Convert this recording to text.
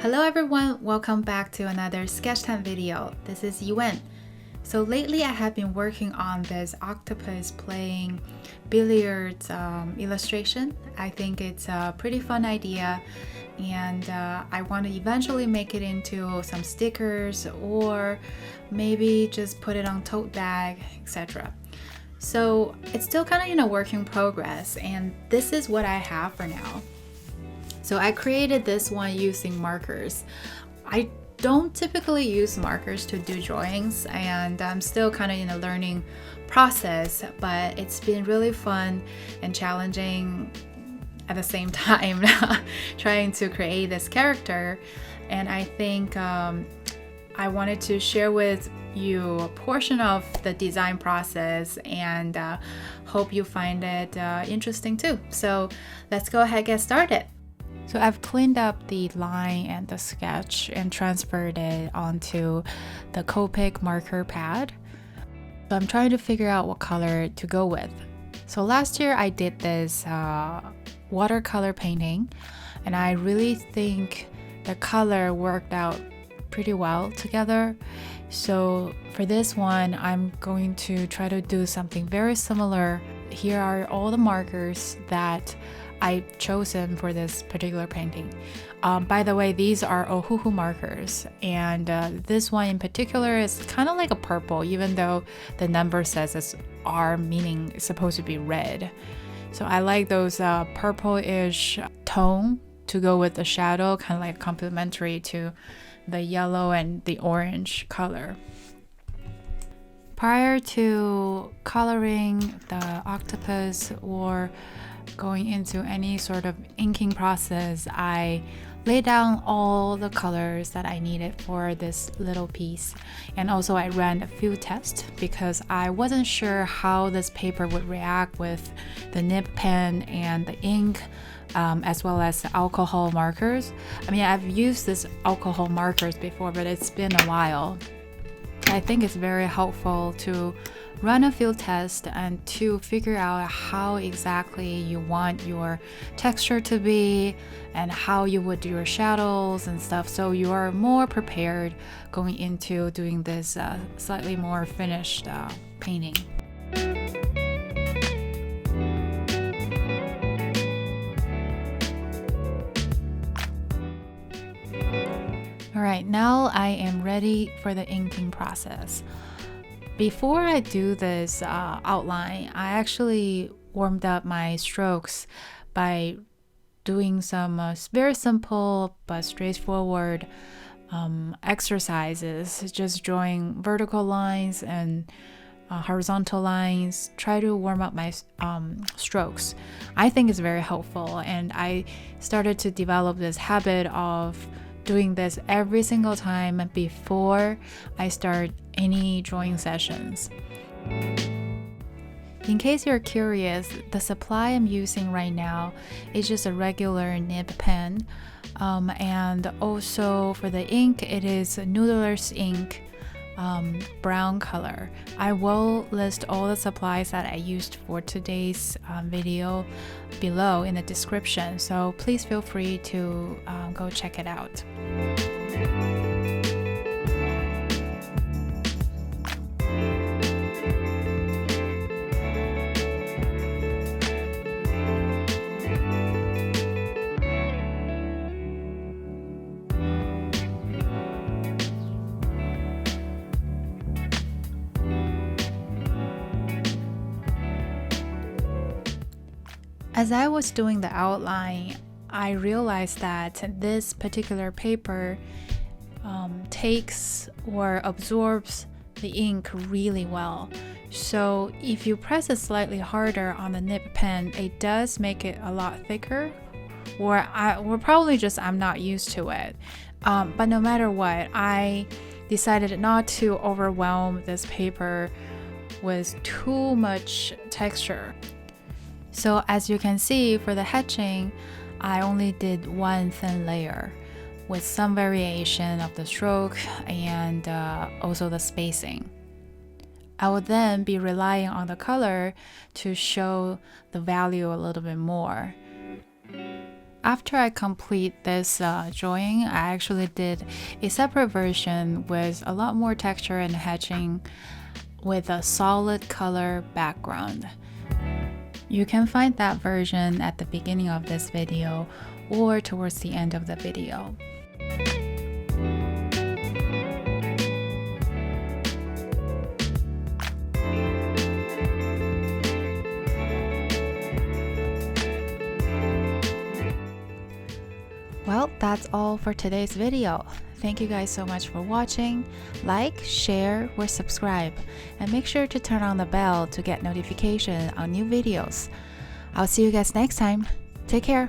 Hello everyone, welcome back to another Sketchtime video. This is Yuan. So lately I have been working on this octopus playing billiards illustration. I think it's a pretty fun idea and I want to eventually make it into some stickers or maybe just put it on tote bag, etc. So it's still kind of in a work in progress, and this is what I have for now. So I created this one using markers. I don't typically use markers to do drawings, and I'm still kind of in a learning process, but it's been really fun and challenging at the same time trying to create this character. And I think I wanted to share with you a portion of the design process and hope you find it interesting too. So let's go ahead and get started. So I've cleaned up the line and the sketch and transferred it onto the Copic marker pad. So I'm trying to figure out what color to go with. So last year I did this watercolor painting, and I really think the color worked out pretty well together. So for this one, I'm going to try to do something very similar. Here are all the markers that I've chosen for this particular painting. By the way, these are Ohuhu Markers, and this one in particular is kind of like a purple, even though the number says it's R, meaning it's supposed to be red. So I like those purple-ish tone to go with the shadow, kind of like complementary to the yellow and the orange color. Prior to coloring the octopus or going into any sort of inking process, I laid down all the colors that I needed for this little piece, and also I ran a few tests because I wasn't sure how this paper would react with the nib pen and the ink, as well as the alcohol markers. I mean, I've used this alcohol markers before, but it's been a while. I think it's very helpful to run a few tests and to figure out how exactly you want your texture to be and how you would do your shadows and stuff, so you are more prepared going into doing this slightly more finished painting. Alright, now I am ready for the inking process. Before I do this outline, I actually warmed up my strokes by doing some very simple but straightforward exercises, just drawing vertical lines and horizontal lines. Try to warm up my strokes. I think it's very helpful, and I started to develop this habit of doing this every single time before I start any drawing sessions. In case you're curious, the supply I'm using right now is just a regular nib pen, and also for the ink, it is Noodler's ink, brown color. I will list all the supplies that I used for today's video below in the description, so please feel free to go check it out. As I was doing the outline, I realized that this particular paper takes or absorbs the ink really well. So if you press it slightly harder on the nib pen, it does make it a lot thicker, or probably just I'm not used to it. But no matter what, I decided not to overwhelm this paper with too much texture. So as you can see, for the hatching, I only did one thin layer with some variation of the stroke and also the spacing. I will then be relying on the color to show the value a little bit more. After I complete this drawing, I actually did a separate version with a lot more texture and hatching with a solid color background. You can find that version at the beginning of this video or towards the end of the video. Well, that's all for today's video. Thank you guys so much for watching. Like, share, or subscribe, and make sure to turn on the bell to get notification on new videos. I'll see you guys next time. Take care.